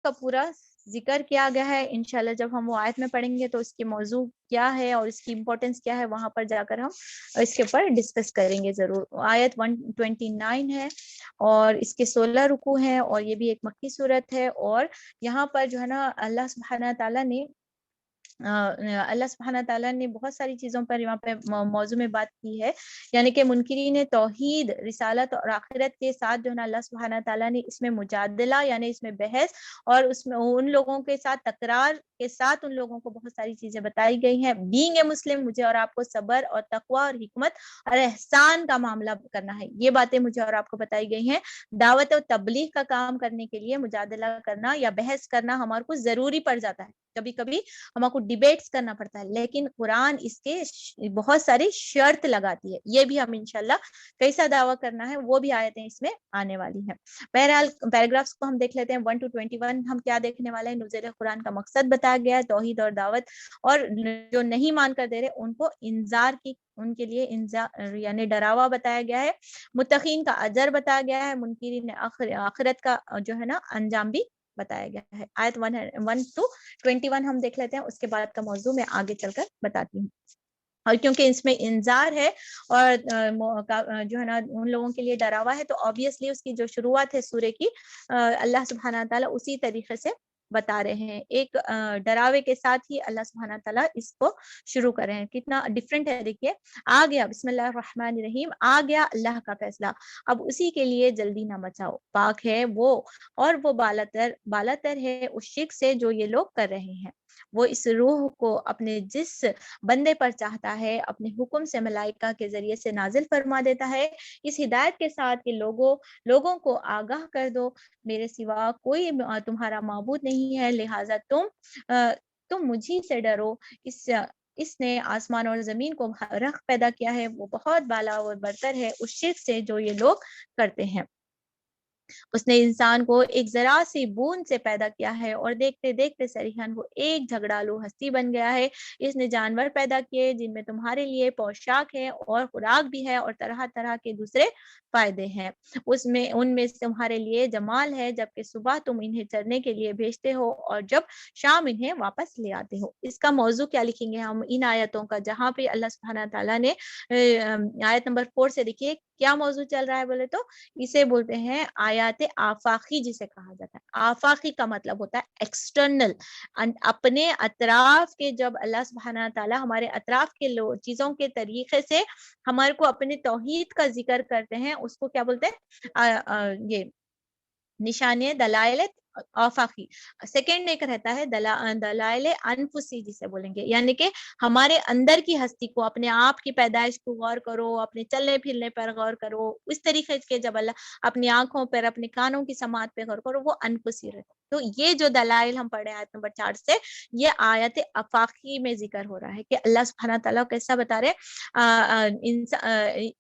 کا پورا ذکر کیا گیا ہے. انشاءاللہ جب ہم وہ آیت میں پڑھیں گے تو اس کی موضوع کیا ہے اور اس کی امپورٹنس کیا ہے وہاں پر جا کر ہم اس کے اوپر ڈسکس کریں گے ضرور. آیت 129 ہے اور اس کے 16 رکوع ہیں اور یہ بھی ایک مکی صورت ہے. اور یہاں پر جو ہے نا اللہ سبحانہ تعالیٰ نے بہت ساری چیزوں پر یہاں پہ موضوع میں بات کی ہے. یعنی کہ منکرین توحید، رسالت اور آخرت کے ساتھ جو ہے نا اللہ سبحانہ تعالیٰ نے اس میں مجادلہ یعنی اس میں بحث اور اس میں ان لوگوں کے ساتھ تکرار کے ساتھ ان لوگوں کو بہت ساری چیزیں بتائی گئی ہیں. بینگ اے مسلم مجھے اور آپ کو صبر اور تقوی اور حکمت اور احسان کا معاملہ کرنا ہے. یہ باتیں مجھے اور آپ کو بتائی گئی ہیں. دعوت و تبلیغ کا کام کرنے کے لیے مجادلہ کرنا یا بحث کرنا ہمارے کو ضروری پڑ جاتا ہے. کبھی کبھی ہمارے کو ڈیبیٹس کرنا پڑتا ہے، لیکن قرآن اس کے بہت ساری شرط لگاتی ہے. یہ بھی ہم انشاءاللہ کیسا دعویٰ کرنا ہے وہ بھی آیتیں اس میں آنے والی ہیں. بہرحال پیراگرافس کو ہم دیکھ لیتے ہیں. 1 to 21 ہم کیا دیکھنے والے ہیں. نزول قرآن کا مقصد بتایا گیا ہے، توحید اور دعوت، اور جو نہیں مان کر دے رہے ان کو انذار کی، ان کے لیے انذار یعنی ڈراوا بتایا گیا ہے. متقین کا اجر بتایا گیا ہے. منکرین آخرت کا جو ہے نا انجام بھی بتایا گیا ہے. آیت 1 to 21 ہم دیکھ لیتے ہیں، اس کے بعد کا موضوع میں آگے چل کر بتاتی ہوں. اور کیونکہ اس میں انذار ہے اور جو ہے نا ان لوگوں کے لیے ڈراوا ہے، تو آبویسلی اس کی جو شروعات ہے سورے کی اللہ سبحانہ تعالیٰ اسی طریقے سے بتا رہے ہیں. ایک ڈراوے کے ساتھ ہی اللہ سبحانہ تعالیٰ اس کو شروع کر رہے ہیں. کتنا ڈفرینٹ ہے دیکھیے. آ گیا بسم اللہ الرحمن الرحیم، آ گیا اللہ کا فیصلہ، اب اسی کے لیے جلدی نہ مچاؤ. پاک ہے وہ اور وہ بالاتر ہے اس شرک سے جو یہ لوگ کر رہے ہیں. وہ اس روح کو اپنے جس بندے پر چاہتا ہے اپنے حکم سے ملائکہ کے ذریعے سے نازل فرما دیتا ہے، اس ہدایت کے ساتھ کہ لوگوں کو آگاہ کر دو میرے سوا کوئی تمہارا معبود نہیں ہے، لہٰذا تم مجھی سے ڈرو. اس نے آسمان اور زمین کو رخ پیدا کیا ہے، وہ بہت بالا اور برتر ہے اس شرک سے جو یہ لوگ کرتے ہیں. اس نے انسان کو ایک ذرا سی بوند سے پیدا کیا ہے اور دیکھتے دیکھتے سریحان وہ ایک جھگڑالو ہستی بن گیا ہے. اس نے جانور پیدا کیے جن میں تمہارے لیے پوشاک ہے اور خوراک بھی ہے اور طرح طرح کے دوسرے فائدے ہیں. ان میں تمہارے لیے جمال ہے جبکہ صبح تم انہیں چرنے کے لیے بھیجتے ہو اور جب شام انہیں واپس لے آتے ہو. اس کا موضوع کیا لکھیں گے ہم ان آیتوں کا، جہاں پہ اللہ سبحانہ تعالیٰ نے آیت نمبر 4 سے دیکھیے کیا موضوع چل رہا ہے. بولے تو اسے بولتے ہیں آیات آفاقی جسے کہا جاتا ہے. آفاقی کا مطلب ہوتا ہے ایکسٹرنل، اپنے اطراف کے. جب اللہ سبحانہ تعالیٰ ہمارے اطراف کے چیزوں کے طریقے سے ہمارے کو اپنے توحید کا ذکر کرتے ہیں، اس کو کیا بولتے ہیں؟ یہ نشانے دلائل آفاقی. سیکنڈ ایک رہتا ہے دلائل انفسی جسے بولیں گے، یعنی کہ ہمارے اندر کی ہستی کو، اپنے آپ کی پیدائش کو غور کرو، اپنے چلنے پھرنے پر غور کرو. اس طریقے کے جب اللہ اپنی آنکھوں پر، اپنے کانوں کی سماعت پہ غور کرو، وہ انفسی رہتا. تو یہ جو دلائل ہم پڑھے آیت نمبر 4 سے، یہ آیت افاقی میں ذکر ہو رہا ہے کہ اللہ سبحانہ تعالیٰ کیسا بتا رہے.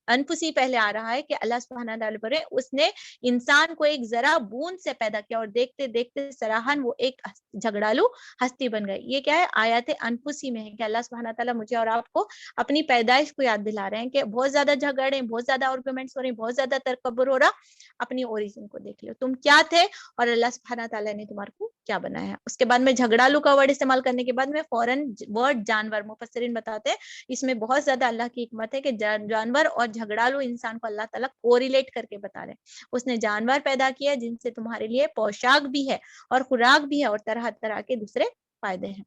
انفسی پہلے آ رہا ہے کہ اللہ سبحانہ تعالیٰ پر اس نے انسان کو ایک ذرا بوند سے پیدا کیا اور دیکھتے دیکھتے سراہن وہ ایک جھگڑالو ہستی بن گئی. یہ کیا ہے؟ آیات انفسی میں ہے کہ اللہ سبحانہ تعالیٰ مجھے اور آپ کو اپنی پیدائش کو یاد دلا رہے ہیں کہ بہت زیادہ جھگڑے، بہت زیادہ آرگومنٹس ہو رہے ہیں، بہت زیادہ تکبر ہو رہا. اپنی اوریجن کو دیکھ لو، تم کیا تھے اور اللہ سبحانہ تعالیٰ نے تمہارے کو کیا بنایا ہے. اس کے بعد میں جھگڑالو کا ورڈ استعمال کرنے کے بعد میں فوراً ورڈ جانور، مفسرین بتاتے ہیں اس میں بہت زیادہ اللہ کی حکمت ہے کہ جانور اور جھگڑالو انسان کو اللہ تعالیٰ کوریلیٹ کر کے بتا رہے ہیں. اس نے جانور پیدا کیا جن سے تمہارے لیے پوشاک بھی ہے اور خوراک بھی ہے اور طرح طرح کے دوسرے فائدے ہیں،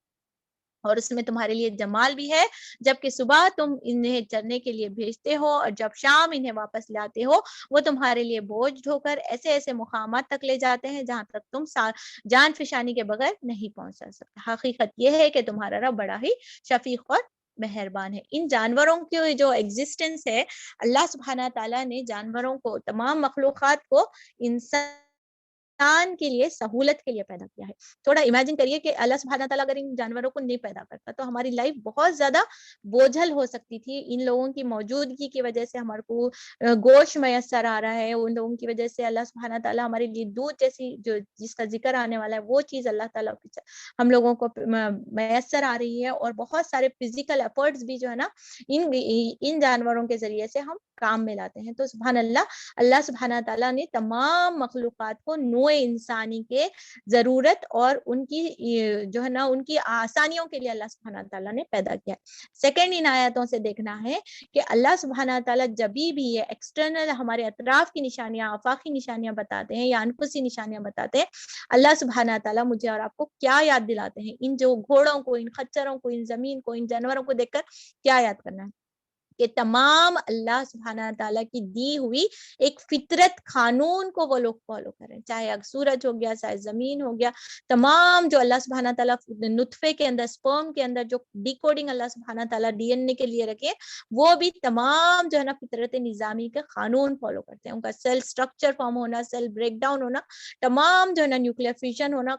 اور اس میں تمہارے لیے جمال بھی ہے جبکہ صبح تم انہیں چرنے کے لیے بھیجتے ہو اور جب شام انہیں واپس لاتے ہو. وہ تمہارے لیے بوجھ ڈھو کر ایسے ایسے مقامات تک لے جاتے ہیں جہاں تک تم جان فشانی کے بغیر نہیں پہنچ سکتے. حقیقت یہ ہے کہ تمہارا رب بڑا ہی شفیق اور مہربان ہے. ان جانوروں کی جو ایگزسٹنس ہے، اللہ سبحانہ تعالیٰ نے جانوروں کو، تمام مخلوقات کو انسان کے لیے سہولت کے لیے پیدا کیا ہے. تھوڑا امیجن کریے کہ اللہ سبحانہ تعالیٰ اگر ان جانوروں کو نہیں پیدا کرتا تو ہماری لائف بہت زیادہ بوجھل ہو سکتی تھی. ان لوگوں کی موجودگی کی وجہ سے ہمارے کو گوشت میسر آ رہا ہے، ان لوگوں کی وجہ سے اللہ سبحانہ تعالیٰ ہمارے لیے دودھ جیسی جس کا ذکر آنے والا ہے وہ چیز اللہ تعالیٰ ہم لوگوں کو میسر آ رہی ہے. اور بہت سارے فزیکل ایفرٹس بھی جو ہے نا ان جانوروں کے ذریعے سے ہم کام میں لاتے ہیں. تو سبحان اللہ، اللہ سبحانہ تعالیٰ نے تمام مخلوقات کو نور نوع انسانی کے ضرورت اور ان کی جو ہے نا ان کی آسانیوں کے لیے اللہ سبحانہ تعالیٰ نے پیدا کیا. سیکنڈ ان آیاتوں سے دیکھنا ہے کہ اللہ سبحانہ تعالیٰ جب بھی یہ ایکسٹرنل ہمارے اطراف کی نشانیاں آفاقی نشانیاں بتاتے ہیں یا انفسی نشانیاں بتاتے ہیں, اللہ سبحانہ تعالیٰ مجھے اور آپ کو کیا یاد دلاتے ہیں؟ ان جو گھوڑوں کو, ان خچروں کو, ان زمین کو, ان جانوروں کو دیکھ کر کیا یاد کرنا ہے کہ تمام اللہ سبحانہ تعالیٰ کی دی ہوئی ایک فطرت قانون کو وہ لوگ فالو کریں, چاہے اگر سورج ہو گیا, چاہے زمین ہو گیا, تمام جو اللہ سبحانہ تعالیٰ نطفے کے اندر, سپرم کے اندر جو ڈیکوڈنگ اللہ سبحانہ تعالیٰ ڈی این اے کے لیے رکھے, وہ بھی تمام جو ہے نا فطرت نظامی کے قانون فالو کرتے ہیں. ان کا سیل اسٹرکچر فارم ہونا, سیل بریک ڈاؤن ہونا, تمام جو ہے نا نیوکلیئر فیوژن ہونا,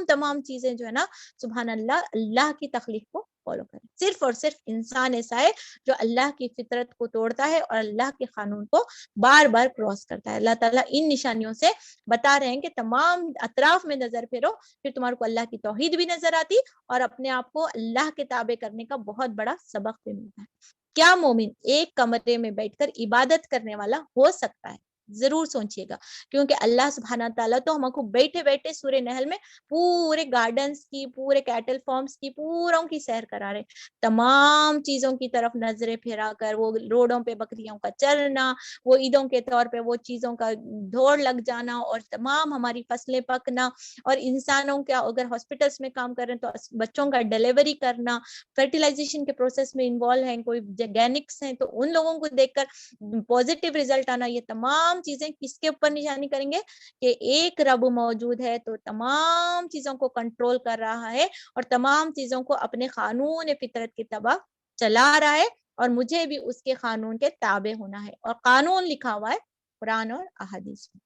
تمام چیزیں جو ہے نا سبحان اللہ کی تخلیق کو فالو کریں. صرف اور صرف انسان ایسا ہے جو اللہ کی فطرت کو توڑتا ہے اور اللہ کے قانون کو بار بار کراس کرتا ہے. اللہ تعالیٰ ان نشانیوں سے بتا رہے ہیں کہ تمام اطراف میں نظر پھیرو, پھر تمہارے کو اللہ کی توحید بھی نظر آتی اور اپنے آپ کو اللہ کے تابع کرنے کا بہت بڑا سبق بھی ملتا ہے. کیا مومن ایک کمرے میں بیٹھ کر عبادت کرنے والا ہو سکتا ہے؟ ضرور سوچئے گا, کیونکہ اللہ سبحانہ تعالیٰ تو ہم کو بیٹھے بیٹھے سورہ نحل میں پورے گارڈنز کی, پورے کیٹل فارمز کی, پوروں کی سیر کرا رہے, تمام چیزوں کی طرف نظریں پھیرا کر, وہ روڈوں پہ بکریوں کا چرنا, وہ عیدوں کے طور پہ وہ چیزوں کا دوڑ لگ جانا, اور تمام ہماری فصلیں پکنا, اور انسانوں کا اگر ہاسپٹلس میں کام کر رہے ہیں تو بچوں کا ڈیلیوری کرنا, فرٹیلائزیشن کے پروسیس میں انوالو ہیں, کوئی جیگینکس ہیں تو ان لوگوں کو دیکھ کر پازیٹیو ریزلٹ آنا, یہ تمام چیزیں کس کے اوپر نشانی کریں گے کہ ایک رب موجود ہے تو تمام چیزوں کو کنٹرول کر رہا ہے اور تمام چیزوں کو اپنے قانون فطرت کے تبع چلا رہا ہے, اور مجھے بھی اس کے قانون کے تابع ہونا ہے. اور قانون لکھا ہوا ہے قرآن اور احادیث میں,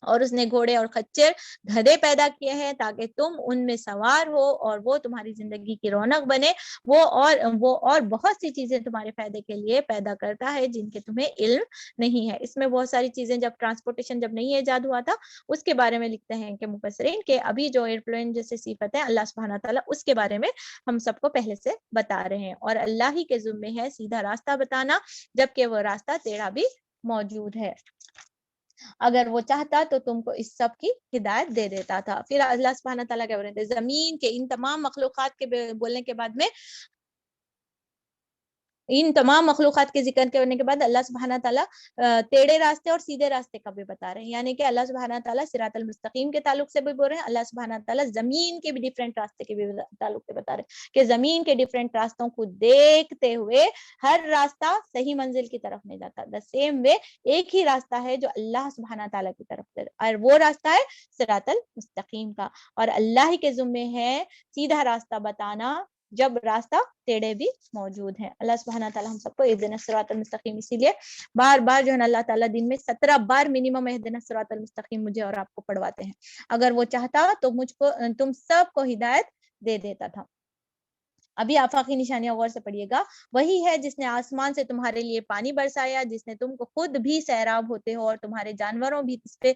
اور اس نے گھوڑے اور خچر گدھے پیدا کیے ہیں تاکہ تم ان میں سوار ہو اور وہ تمہاری زندگی کی رونق بنے, وہ اور بہت سی چیزیں تمہارے فائدے کے لیے پیدا کرتا ہے جن کے تمہیں علم نہیں ہے. اس میں بہت ساری چیزیں, جب ٹرانسپورٹیشن جب نہیں ایجاد ہوا تھا اس کے بارے میں لکھتے ہیں کہ مفسرین کہ ابھی جو ایئرپلین جیسے صفت ہے اللہ سبحانہ تعالیٰ اس کے بارے میں ہم سب کو پہلے سے بتا رہے ہیں, اور اللہ ہی کے ذمے ہے سیدھا راستہ بتانا, جبکہ وہ راستہ ٹیڑھا بھی موجود ہے. اگر وہ چاہتا تو تم کو اس سب کی ہدایت دے دیتا تھا. پھر اللہ سبحانہ تعالیٰ کیا بولتے ہیں, زمین کے ان تمام مخلوقات کے بولنے کے بعد میں, ان تمام مخلوقات کے ذکر کرنے کے بعد اللہ سبحانہ تعالیٰ ٹیڑھے راستے اور سیدھے راستے کا بھی بتا رہے ہیں, یعنی کہ اللہ سبحانہ تعالیٰ صراط المستقیم کے تعلق سے بھی بول رہے ہیں, اللہ سبحانہ تعالیٰ زمین کے بھی ڈیفرنٹ راستے کے بھی تعلق سے بتا رہے ہیں کہ زمین کے ڈیفرنٹ راستوں کو دیکھتے ہوئے ہر راستہ صحیح منزل کی طرف نہیں جاتا. دا سیم وے ایک ہی راستہ ہے جو اللہ سبحانہ تعالیٰ کی طرف سے, اور وہ راستہ ہے صراط المستقیم کا, اور اللہ ہی کے ذمے ہے سیدھا راستہ بتانا جب راستہ ٹیڑھے بھی موجود ہیں. اللہ سبحانہ تعالیٰ ہم سب کو اہدنا الصراط المستقیم, اسی لیے بار بار جو ہے نا اللہ تعالیٰ دن میں 17 بار منیمم اہدنا الصراط المستقیم مجھے اور آپ کو پڑھواتے ہیں. اگر وہ چاہتا تو مجھ کو تم سب کو ہدایت دے دیتا تھا. ابھی آفاقی نشانیاں غور سے پڑھیے گا. وہی ہے جس نے آسمان سے تمہارے لیے پانی برسایا, جس نے تم کو خود بھی سیراب ہوتے ہو اور تمہارے جانوروں بھی اس پہ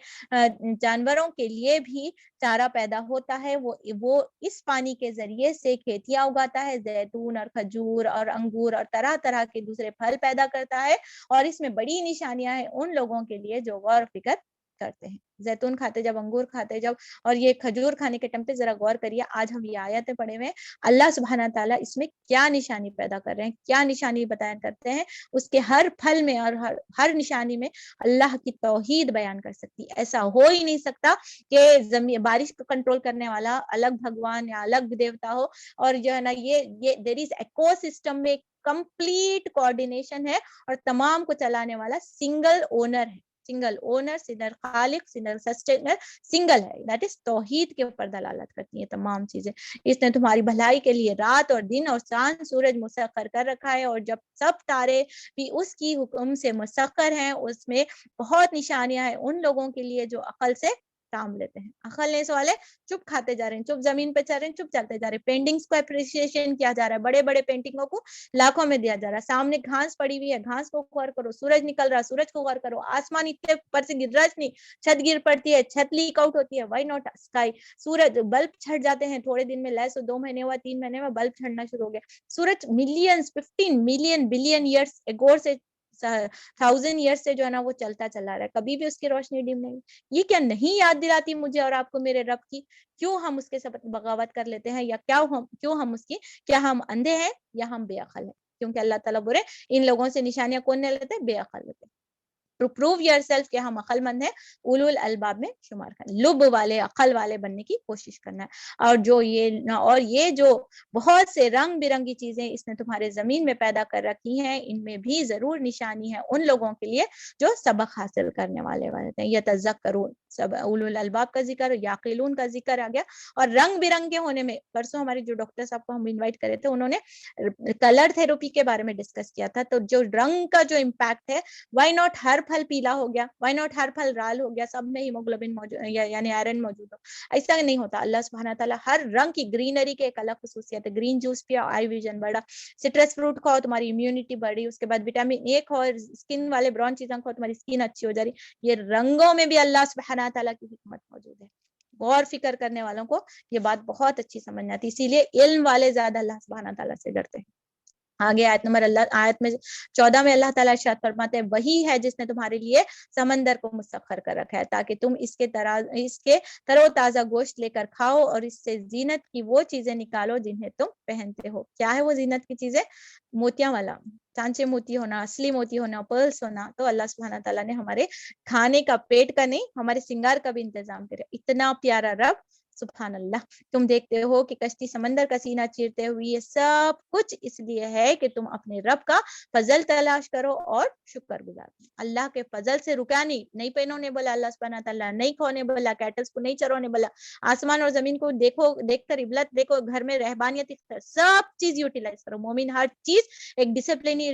جانوروں کے لیے بھی چارہ پیدا ہوتا ہے. وہ اس پانی کے ذریعے سے کھیتیاں اگاتا ہے, زیتون اور کھجور اور انگور اور طرح طرح کے دوسرے پھل پیدا کرتا ہے, اور اس میں بڑی نشانیاں ہیں ان لوگوں کے لیے جو غور و فکر کرتے ہیں. زیتون کھاتے جب, انگور کھاتے جب, اور یہ کھجور کھانے کے ٹائم پہ ذرا غور کریے. آج ہم یہ آیتیں پڑھے ہوئے, اللہ سبحانہ تعالیٰ اس میں کیا نشانی پیدا کر رہے ہیں, کیا نشانی بیان کرتے ہیں. اس کے ہر پھل میں اور ہر نشانی میں اللہ کی توحید بیان کر سکتی. ایسا ہو ہی نہیں سکتا کہ زمین بارش کو کنٹرول کرنے والا الگ بھگوان یا الگ دیوتا ہو, اور جو ہے نا یہ دیر از ایکو سسٹم میں کمپلیٹ کوآرڈینیشن ہے, اور تمام کو چلانے والا سنگل اونر ہے. سنگل اونر, سنگل خالق, سنگل سسٹینر, سنگل ہے. دیٹ از توحید کے اوپر دلالت کرتی ہیں تمام چیزیں. اس نے تمہاری بھلائی کے لیے رات اور دن اور چاند سورج مسخر کر رکھا ہے, اور جب سب تارے بھی اس کی حکم سے مسخر ہیں. اس میں بہت نشانیاں ہیں ان لوگوں کے لیے جو عقل سے کام لیتے ہیں. عقل نہیں سوالے, چپ کھاتے جا رہے ہیں, چپ زمین پہ چل رہے ہیں, چپ چلتے جا رہے ہیں. پینٹنگز کو اپریشیشن کیا جا رہا ہے, بڑے بڑے پینٹنگوں کو لاکھوں میں دیا جا رہا ہے. سامنے گھاس پڑی ہوئی ہے, گھاس کو غور کرو. سورج نکل رہا ہے, سورج کو غور کرو. آسمان اتنے پر سے گر رہا ہے, چھت گر پڑتی ہے, چھت لیک آؤٹ ہوتی ہے. Why not sky. سورج بلب چھٹ جاتے ہیں تھوڑے دن میں, لیس 2 مہینے ہوا, 3 مہینے میں بلب چھڑنا شروع ہو گیا. سورج millions 15 million billion years Igor سے 1000 ایئرس سے جو ہے نا وہ چلتا چلا رہا ہے, کبھی بھی اس کی روشنی ڈیم نہیں. یہ کیا نہیں یاد دلاتی مجھے اور آپ کو میرے رب کی؟ کیوں ہم اس کے ساتھ بغاوت کر لیتے ہیں, یا کیوں ہم اس کی, کیا ہم اندھے ہیں یا ہم بے عقل ہیں؟ کیونکہ اللہ تعالیٰ بولے ان لوگوں سے نشانیاں کون نہیں لیتے؟ بے عقل لیتے. ٹو پروو یور سیلف کہ ہم عقل مند ہیں, اولو الالباب میں شمار کرنا, لب والے عقل والے بننے کی کوشش کرنا ہے. اور یہ جو بہت سے رنگ برنگی چیزیں اس نے تمہارے زمین میں پیدا کر رکھی ہیں, ان میں بھی ضرور نشانی ہے ان لوگوں کے لیے جو سبق حاصل کرنے والے ہیں. یتذکرون, سب اولو الالباب کا ذکر, یعقلون کا ذکر آ گیا. اور رنگ برنگے ہونے میں, پرسوں ہمارے جو ڈاکٹر صاحب کو ہم انوائٹ کرے تھے, انہوں نے کلر تھراپی کے بارے میں ڈسکس کیا تھا. تو جو رنگ کا جو امپیکٹ ہے, وائی ناٹ ہر پھل پیلا ہو گیا, وائی ناٹ ہر پھل لال ہو گیا, سب میں ہیموگلوبن موجود یعنی آئرن موجود ہو, ایسا نہیں ہوتا. اللہ سبحانہ تعالیٰ ہر رنگ کی, گرینری کے ایک الگ خصوصیت ہے. گرین جوس پیا, آئی ویژن بڑھا, سٹرس فروٹ کھاؤ تمہاری امیونٹی بڑھی, اس کے بعد وٹامن اے کھاؤ, اسکن والے برون چیزیں کھاؤ تمہاری اسکن اچھی ہو جا رہی. یہ رنگوں میں بھی اللہ سبحانہ تعالیٰ کی حکمت موجود ہے. غور فکر کرنے والوں کو یہ بات بہت اچھی سمجھ آتی, اسی لیے علم والے زیادہ اللہ سبحانہ تعالیٰ سے ڈرتے ہیں. آگے آیت میں 14 میں اللہ تعالیٰ ارشاد فرماتے ہیں, وہی ہے جس نے تمہارے لیے سمندر کو مسخر کر رکھا ہے تاکہ تم اس کے تر و تازہ گوشت لے کر کھاؤ, اور اس سے زینت کی وہ چیزیں نکالو جنہیں تم پہنتے ہو. کیا ہے وہ زینت کی چیزیں؟ موتیاں والا, چانچے موتی ہونا, اصلی موتی ہونا, پرلس ہونا. تو اللہ سبحانہ تعالیٰ نے ہمارے کھانے کا, پیٹ کا نہیں, ہمارے سنگار کا بھی انتظام کرے. اتنا پیارا رب, سبحان اللہ. تم دیکھتے ہو کہ کشتی سمندر کا سینہ چیرتے ہوئے, یہ سب کچھ اس لیے ہے کہ تم اپنے رب کا فضل تلاش کرو اور شکر گزار. اللہ کے فضل سے رکا نہیں پہنو نے بولا اللہ سبحانہ تعالیٰ, نہیں کھونے بولا, کیٹلز کو نہیں چرو نے بولا, آسمان اور زمین کو دیکھ کر عبرت دیکھو, گھر میں رہبانیت سب چیز یوٹیلائز کرو. مومن ہر چیز ایک ڈسپلینی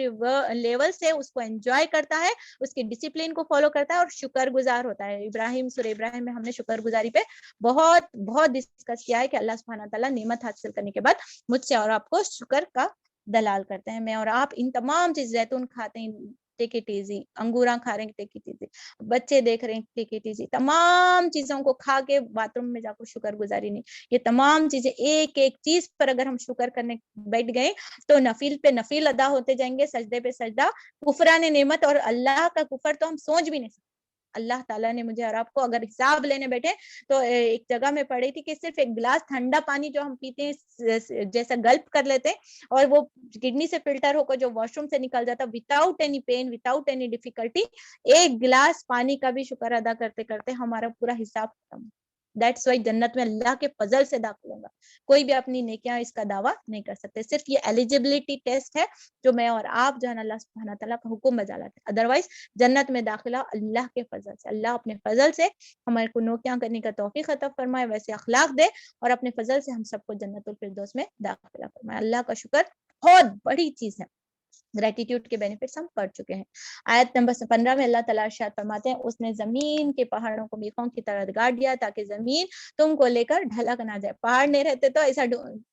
لیول سے اس کو انجوائے کرتا ہے, اس کی ڈسپلین کو فالو کرتا ہے اور شکر گزار ہوتا ہے. سورہ ابراہیم میں ہم نے شکر گزاری پہ بہت بہت ڈسکس کیا ہے کہ اللہ سبحانہ تعالیٰ نعمت حاصل کرنے کے بعد مجھ سے اور آپ کو شکر کا دلال کرتے ہیں. میں اور آپ ان تمام چیز, زیتون کھاتے ہیں ٹیک اٹ ایزی, انگوراں کھا رہے ہیں ٹیک اٹ ایزی, بچے دیکھ رہے ہیں ٹیک اٹ ایزی, تمام چیزوں کو کھا کے باتھ روم میں جا کے شکر گزاری نہیں. یہ تمام چیزیں ایک ایک چیز پر اگر ہم شکر کرنے بیٹھ گئے تو نفیل پہ نفیل ادا ہوتے جائیں گے, سجدے پہ سجدہ. کفران نعمت اور اللہ کا کفر تو ہم سوچ بھی نہیں سکتے. اللہ تعالیٰ نے مجھے اور آپ کو, اگر حساب لینے بیٹھے تو ایک جگہ میں پڑھی تھی کہ صرف ایک گلاس ٹھنڈا پانی جو ہم پیتے ہیں جیسا گلپ کر لیتے ہیں اور وہ کڈنی سے فلٹر ہو کر جو واش روم سے نکل جاتا without any pain, without any difficulty, ایک گلاس پانی کا بھی شکر ادا کرتے کرتے ہمارا پورا حساب ختم. دیٹس وائی جنت میں اللہ کے فضل سے داخل ہوگا. کوئی بھی اپنی نیکیاں اس کا دعویٰ نہیں کر سکتے. صرف یہ ایلیجبلٹی ٹیسٹ ہے جو میں اور آپ جو ہے اللہ سبحانہ تعالیٰ کا حکم بجا لاتے ہیں. ادروائز جنت میں داخلہ اللہ کے فضل سے, اللہ اپنے فضل سے ہمارے کو نیکیاں کرنے کا توفیق عطا فرمائے, ویسے اخلاق دے, اور اپنے فضل سے ہم سب کو جنت الفردوس میں داخلہ فرمائے. اللہ کا شکر بہت بڑی چیز ہے. گریٹیٹیوڈ کے بینیفٹس ہم پڑھ چکے ہیں. آیت نمبر 15 میں اللہ تعالیٰ ارشاد فرماتے ہیں, اس نے زمین کے پہاڑوں کو میخوں کی طرح گاڑ دیا تاکہ زمین تم کو لے کر ڈھلک نہ جائے. پہاڑ نہیں رہتے تو ایسا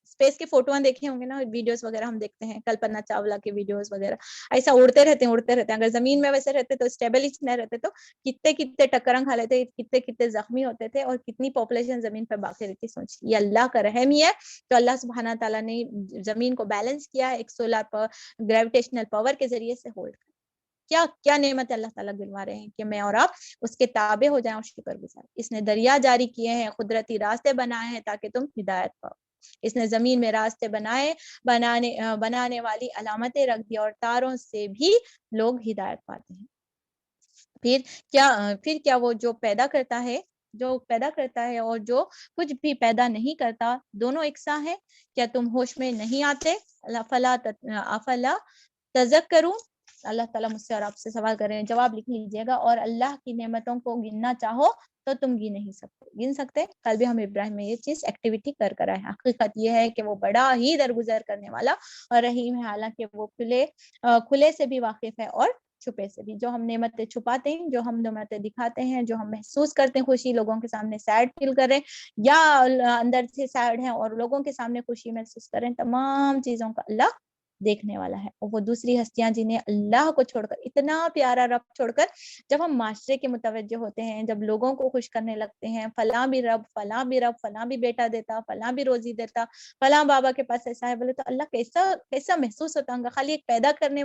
اسپیس کی فوٹویں دیکھے ہوں گے نا, ویڈیوز وغیرہ ہم دیکھتے ہیں, کلپنا چاولہ کے ویڈیوز وغیرہ, ایسا اڑتے رہتے ہیں. اگر زمین میں ویسے رہتے تو اسٹیبلش نہ رہتے تو کتنے ٹکریں کھا لیتے, کتنے زخمی ہوتے تھے, اور کتنی پاپولیشن زمین پر باقی رہتی. سوچ, یہ اللہ کا رحم ہی ہے. تو اللہ سبحانہ تعالیٰ نے زمین کو بیلنس کیا ہے ایک سولار پر گریویٹیشنل پاور کے ذریعے سے ہولڈ کر. کیا نعمت اللہ تعالیٰ گنوا رہے ہیں کہ میں اور آپ اس کے تابع ہو جائیں اور شکر گزار. اس نے دریا جاری کیے ہیں, قدرتی راستے بنائے ہیں تاکہ تم ہدایت پاؤ. اس نے زمین میں راستے بنانے والی علامتیں رکھ دی, اور تاروں سے بھی لوگ ہدایت پاتے ہیں. پھر کیا وہ جو پیدا کرتا ہے اور جو کچھ بھی پیدا نہیں کرتا دونوں یکساں ہیں؟ کیا تم ہوش میں نہیں آتے؟ افلا تذکرون. اللہ تعالیٰ مجھ سے اور آپ سے سوال کر رہے ہیں, جواب لکھ لیجیے گا. اور اللہ کی نعمتوں کو گننا چاہو تو تم گن سکتے. کل بھی ہم ابراہیم میں یہ چیز ایکٹیویٹی کر آئے ہیں. حقیقت یہ ہے کہ وہ بڑا ہی درگزر کرنے والا اور رحیم ہے, حالانکہ وہ کھلے سے بھی واقف ہے اور چھپے سے بھی. جو ہم نعمتیں چھپاتے ہیں, جو ہم نعمتیں دکھاتے ہیں, جو ہم محسوس کرتے ہیں خوشی, لوگوں کے سامنے سیڈ فیل کر رہے ہیں یا اندر سے سیڈ ہیں اور لوگوں کے سامنے خوشی محسوس کر رہے ہیں, تمام چیزوں کا اللہ دیکھنے والا ہے. اور وہ دوسری ہستیاں جنہیں اللہ کو چھوڑ کر, اتنا پیارا رب چھوڑ کر, جب ہم معاشرے کے متوجہ ہوتے ہیں, جب لوگوں کو خوش کرنے لگتے ہیں, فلاں بھی رب, فلاں بھی رب, فلاں بھی بیٹا دیتا, فلاں بھی روزی دیتا, فلاں بابا کے پاس ایسا ہے, بولے تو اللہ کیسا کیسا محسوس ہوتا ہوگا. خالی ایک پیدا کرنے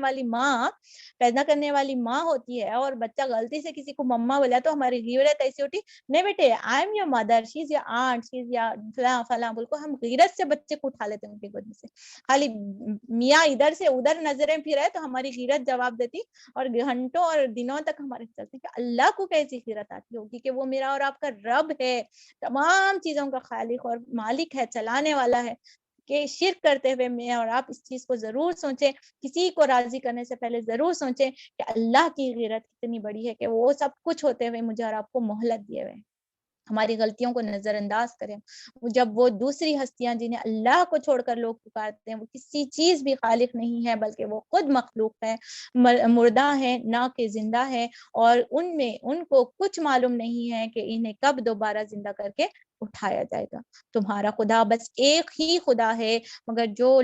والی ماں ہوتی ہے, اور بچہ غلطی سے کسی کو مما بولا تو ہماری غیرت ایسی ہوتی, نہیں بیٹے I am your mother, she is your aunt, she is your فلاں فلاں, بول کو ہم غیرت سے بچے کو اٹھا لیتے ہیں ان کی گود میں سے. خالی میاں ادھر سے ادھر نظریں پھرائے تو ہماری غیرت جواب دیتی, اور گھنٹوں اور دنوں تک ہمارے چلتے کہ اللہ کو کیسی غیرت آتی ہوگی کہ وہ میرا اور آپ کا رب ہے, تمام چیزوں کا خالق اور مالک ہے, چلانے والا ہے. کہ شرک کرتے ہوئے میں اور آپ اس چیز کو ضرور سوچیں, کسی کو راضی کرنے سے پہلے ضرور سوچیں کہ اللہ کی غیرت کتنی بڑی ہے کہ وہ سب کچھ ہوتے ہوئے مجھے اور آپ کو مہلت دیے ہوئے, ہماری غلطیوں کو نظر انداز کریں. جب وہ دوسری ہستیاں جنہیں اللہ کو چھوڑ کر لوگ پکارتے ہیں, وہ کسی چیز بھی خالق نہیں ہے بلکہ وہ خود مخلوق ہے, مردہ ہے نہ کہ زندہ ہے, اور ان کو کچھ معلوم نہیں ہے کہ انہیں کب دوبارہ زندہ کر کے اٹھایا جائے گا. تمہارا خدا بس ایک ہی خدا ہے, مگر جو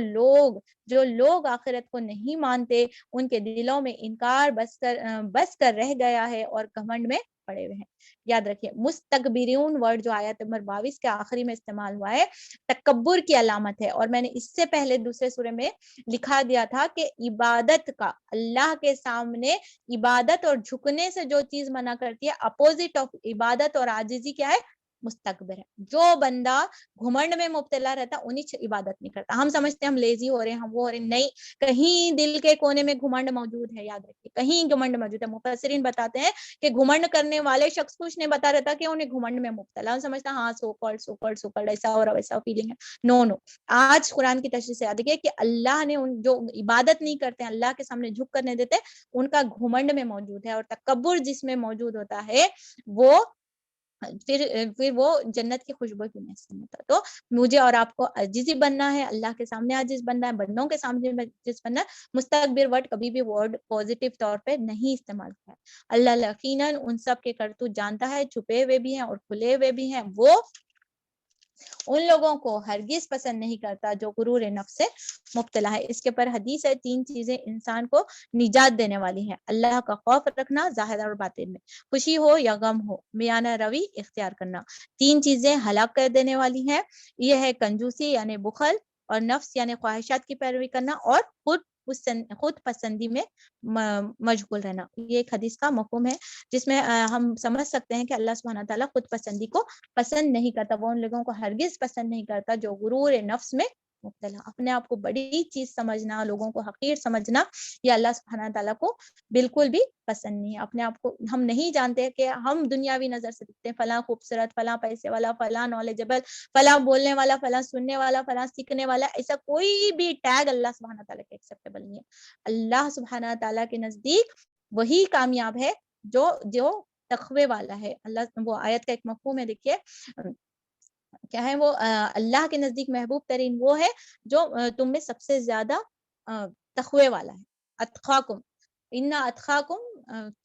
لوگ آخرت کو نہیں مانتے ان کے دلوں میں انکار بس کر رہ گیا ہے اور گھمنڈ میں پڑے ہوئے ہیں. یاد رکھیے, مستکبرون ورڈ جو آیت نمبر 22 کے آخری میں استعمال ہوا ہے, تکبر کی علامت ہے. اور میں نے اس سے پہلے دوسرے سورے میں لکھا دیا تھا کہ عبادت کا, اللہ کے سامنے عبادت اور جھکنے سے جو چیز منع کرتی ہے, اپوزٹ آف عبادت اور عاجزی کیا ہے, مستکبر ہے. جو بندہ گھمنڈ میں مبتلا رہتا انہیں عبادت نہیں کرتا. ہم سمجھتے ہیں ہم لیزی ہو رہے ہیں, ہم وہ ہو رہے ہیں, نہیں, کہیں دل کے کونے میں گھمنڈ موجود ہے. یاد رکھیے, کہیں گھمنڈ موجود ہے. مفسرین بتاتے ہیں کہ گھمنڈ کرنے والے شخص کچھ نہیں بتا رہتا کہ انہیں گھمنڈ میں مبتلا, ہم سمجھتا ہاں سو کالڈ ایسا ہو رہا ویسا فیلنگ ہے. نو, آج قرآن کی تشریح سے یاد ہے کہ اللہ نے جو عبادت نہیں کرتے, اللہ کے سامنے جھک کرنے دیتے, ان کا گھمنڈ میں موجود ہے. اور تکبر جس میں موجود ہوتا ہے وہ پھر وہ جنت کی خوشبو کی محسوس ہوتا. تو مجھے اور آپ کو عاجزی بننا ہے, اللہ کے سامنے عاجز بننا ہے, بندوں کے سامنے عاجز بننا ہے. مستکبر ورڈ کبھی بھی ورڈ پوزیٹیو طور پہ نہیں استعمال کیا ہے. اللہ یقیناً ان سب کے کرتوت جانتا ہے, چھپے ہوئے بھی ہیں اور کھلے ہوئے بھی ہیں. وہ ان لوگوں کو ہرگز پسند نہیں کرتا جو غرور نفس سے مبتلا ہے. اس کے پر حدیث ہے, 3 چیزیں انسان کو نجات دینے والی ہیں: اللہ کا خوف رکھنا ظاہر اور باطن میں, خوشی ہو یا غم ہو میانہ روی اختیار کرنا. 3 چیزیں ہلاک کر دینے والی ہیں, یہ ہے کنجوسی یعنی بخل, اور نفس یعنی خواہشات کی پیروی کرنا, اور خود پسندی میں مشغول رہنا. یہ ایک حدیث کا مفہوم ہے جس میں ہم سمجھ سکتے ہیں کہ اللہ سبحانہ تعالیٰ خود پسندی کو پسند نہیں کرتا. وہ ان لوگوں کو ہرگز پسند نہیں کرتا جو غرور نفس میں مبتلا. اپنے آپ کو بڑی چیز سمجھنا, لوگوں کو حقیر سمجھنا, یہ اللہ سبحانہ تعالیٰ کو بالکل بھی پسند نہیں ہے. اپنے آپ کو ہم نہیں جانتے کہ ہم دنیاوی نظر سے دیکھتے ہیں, فلاں خوبصورت, فلاں پیسے والا, فلاں نالجبل, فلاں بولنے والا, فلاں سننے والا, فلاں سیکھنے والا. ایسا کوئی بھی ٹیگ اللہ سبحانہ تعالیٰ کے ایکسیپٹیبل نہیں ہے. اللہ سبحانہ تعالیٰ کے نزدیک وہی کامیاب ہے جو تقوی والا ہے. اللہ, وہ آیت کا ایک مفہوم ہے, دیکھیے کیا ہے وہ, اللہ کے نزدیک محبوب ترین وہ ہے جو تم میں سب سے زیادہ تقوی والا ہے. اتقاکم, ان اتقاکم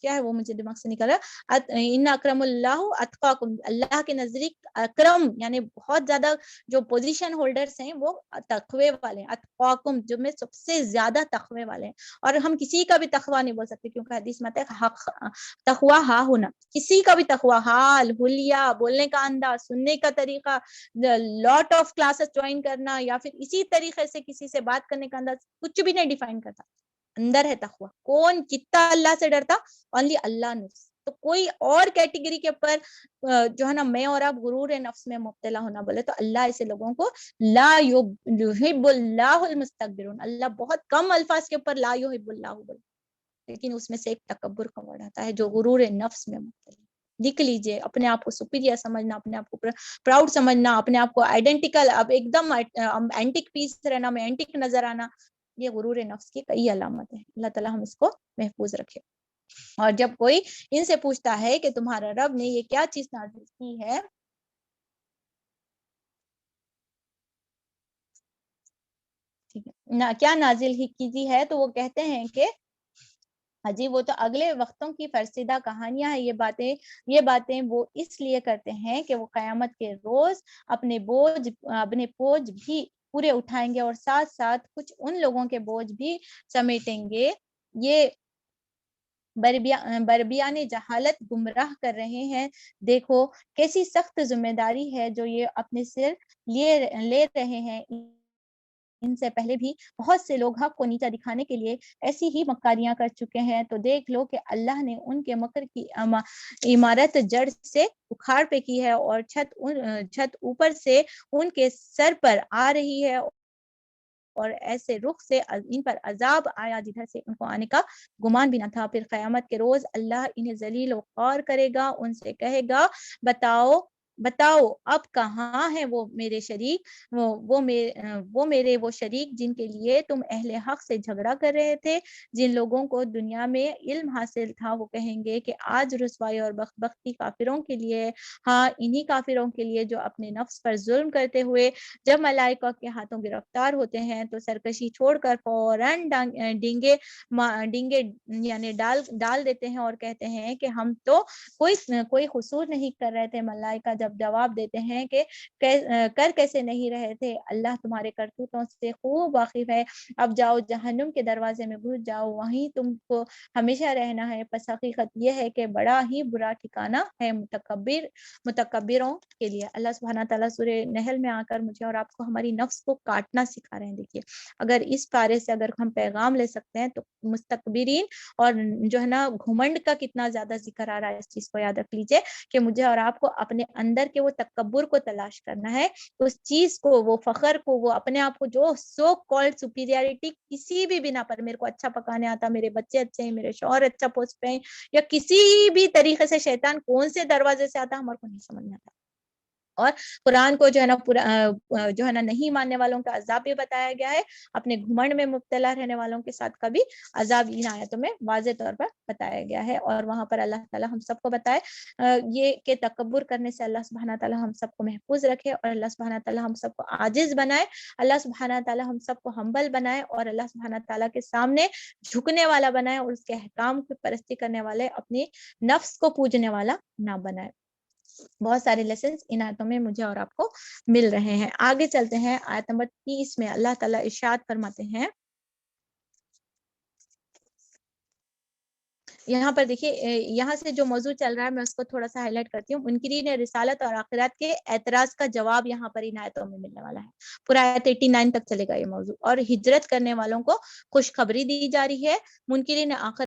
کیا ہے وہ مجھے دماغ سے نکل رہا, ان اکرم اللہ اتقاکم, اللہ کے نزدیک اکرم یعنی بہت زیادہ جو پوزیشن ہولڈرز ہیں وہ تقوی والے ہیں. اتقاکم جو میں سب سے زیادہ تقوی والے ہیں. اور ہم کسی کا بھی تقوی نہیں بول سکتے کیونکہ حدیث میں ہے تقوی ہا ہونا, کسی کا بھی تقوی, حال, حلیہ, بولنے کا انداز, سننے کا طریقہ, لاٹ آف کلاسز جوائن کرنا, یا پھر اسی طریقے سے کسی سے بات کرنے کا انداز, کچھ بھی نہیں ڈیفائن کرتا. اندر ہے تقوی. کون کتنا اللہ سے ڈرتا, اونلی اللہ نفس. تو کوئی اور کیٹیگری کے اوپر جو ہے نا میں اور آپ غرور نفس میں مبتلا ہونا بولے تو اللہ ایسے لوگوں کو لا یحب اللہ المستکبرون, اللہ بہت کم الفاظ کے اوپر لا یحب اللہ بولے, لیکن اس میں سے ایک تکبر کا ورڈ آتا ہے جو غرور نفس میں مبتلا. لکھ لیجئے, اپنے آپ کو سپیریئر سمجھنا, اپنے آپ کو پراؤڈ سمجھنا, اپنے آپ کو آئیڈینٹیکل, اب ایک دم اینٹک پیس رہنا, میں اینٹک نظر آنا, یہ غرور نفس کی کئی علامت ہے. اللہ تعالیٰ ہم اس کو محفوظ رکھے. اور جب کوئی ان سے پوچھتا ہے کہ تمہارا رب نے یہ کیا چیز نازل کی ہے, ٹھیک ہے, کیا نازل ہی کی ہے, تو وہ کہتے ہیں کہ جی وہ تو اگلے وقتوں کی فرسیدہ کہانیاں ہیں. یہ باتیں وہ اس لیے کرتے ہیں کہ وہ قیامت کے روز اپنے بوجھ بھی پورے اٹھائیں گے اور ساتھ ساتھ کچھ ان لوگوں کے بوجھ بھی سمیٹیں گے۔ یہ بربیان جہالت گمراہ کر رہے ہیں۔ دیکھو کیسی سخت ذمہ داری ہے جو یہ اپنے سر لے رہے ہیں۔ ان سے پہلے بھی بہت سے لوگ حق کو نیچا دکھانے کے لیے ایسی ہی مکاریاں کر چکے ہیں، تو دیکھ لو کہ اللہ نے ان کے مکر کی عمارت جڑ سے اکھاڑ پہ کی ہے، اور چھت اوپر سے ان کے سر پر آ رہی ہے، اور ایسے رخ سے ان پر عذاب آیا جدھر سے ان کو آنے کا گمان بھی نہ تھا۔ پھر قیامت کے روز اللہ انہیں ذلیل و خوار کرے گا، ان سے کہے گا بتاؤ اب کہاں ہیں وہ میرے شریک، وہ میرے وہ شریک جن کے لیے تم اہل حق سے جھگڑا کر رہے تھے۔ جن لوگوں کو دنیا میں علم حاصل تھا وہ کہیں گے کہ آج رسوائی اور بختی کافروں کے لیے، ہاں انہی کافروں کے لیے جو اپنے نفس پر ظلم کرتے ہوئے جب ملائکہ کے ہاتھوں گرفتار ہوتے ہیں تو سرکشی چھوڑ کر فوراً ڈینگے یعنی ڈال دیتے ہیں اور کہتے ہیں کہ ہم تو کوئی قصور نہیں کر رہے تھے۔ ملائکہ جب جواب دیتے ہیں کہ کر کیسے نہیں رہے تھے، اللہ تمہارے کرتوتوں سے خوب واقف ہے، اب جاؤ جہنم کے دروازے میں گھس جاؤ، وہیں تم کو ہمیشہ رہنا ہے۔ پس حقیقت یہ ہے کہ بڑا ہی برا ٹھکانہ ہے متکبروں کے لیے۔ اللہ سبحانہ تعالیٰ سورہ نحل میں آ کر مجھے اور آپ کو ہماری نفس کو کاٹنا سکھا رہے ہیں۔ دیکھیے اگر اس پارے سے اگر ہم پیغام لے سکتے ہیں تو مستکبرین اور جو ہے نا گھمنڈ کا کتنا زیادہ ذکر آ رہا ہے، اس چیز کو یاد رکھ لیجئے کہ مجھے اور آپ کو اپنے اندر کے وہ تکبر کو تلاش کرنا ہے، اس چیز کو، وہ فخر کو، وہ اپنے آپ کو جو سو کالڈ سپیریورٹی کسی بھی بنا پر، میرے کو اچھا پکانے آتا، میرے بچے اچھے ہیں، میرے شوہر اچھا پوسٹ پہ ہیں، یا کسی بھی طریقے سے شیطان کون سے دروازے سے آتا ہمارے کو نہیں سمجھ میں آتا۔ اور قرآن کو جو ہے نا جو ہے نا نہیں ماننے والوں کا عذاب بھی بتایا گیا ہے، اپنے گھمنڈ میں مبتلا رہنے والوں کے ساتھ کا بھی عذاب ان آیتوں میں واضح طور پر بتایا گیا ہے۔ اور وہاں پر اللہ تعالیٰ ہم سب کو بتائے یہ کہ تکبر کرنے سے اللہ سبحانہ تعالیٰ ہم سب کو محفوظ رکھے، اور اللہ سبحانہ تعالیٰ ہم سب کو عاجز بنائے، اللہ سبحانہ تعالیٰ ہم سب کو ہمبل بنائے، اور اللہ سبحانہ تعالیٰ کے سامنے جھکنے والا بنائے، اور اس کے احکام کی پرستی کرنے والے، اپنی نفس کو پوجنے والا نہ بنائے۔ بہت سارے لیسنز ان آیتوں میں مجھے اور آپ کو مل رہے ہیں۔ آگے چلتے ہیں، آیت نمبر 30 میں اللہ تعالیٰ ارشاد فرماتے ہیں، یہاں پر دیکھیے یہاں سے جو موضوع چل رہا ہے میں اس کو تھوڑا سا ہائی لائٹ کرتی ہوں۔ منکرین رسالت اور آخرت کے اعتراض کا جواب یہاں پر ان آیتوں میں ملنے والا ہے۔ پورا آیت 89 تک چلے گا یہ موضوع، اور ہجرت کرنے والوں کو خوشخبری دی جا رہی ہے۔ منکرین آخرت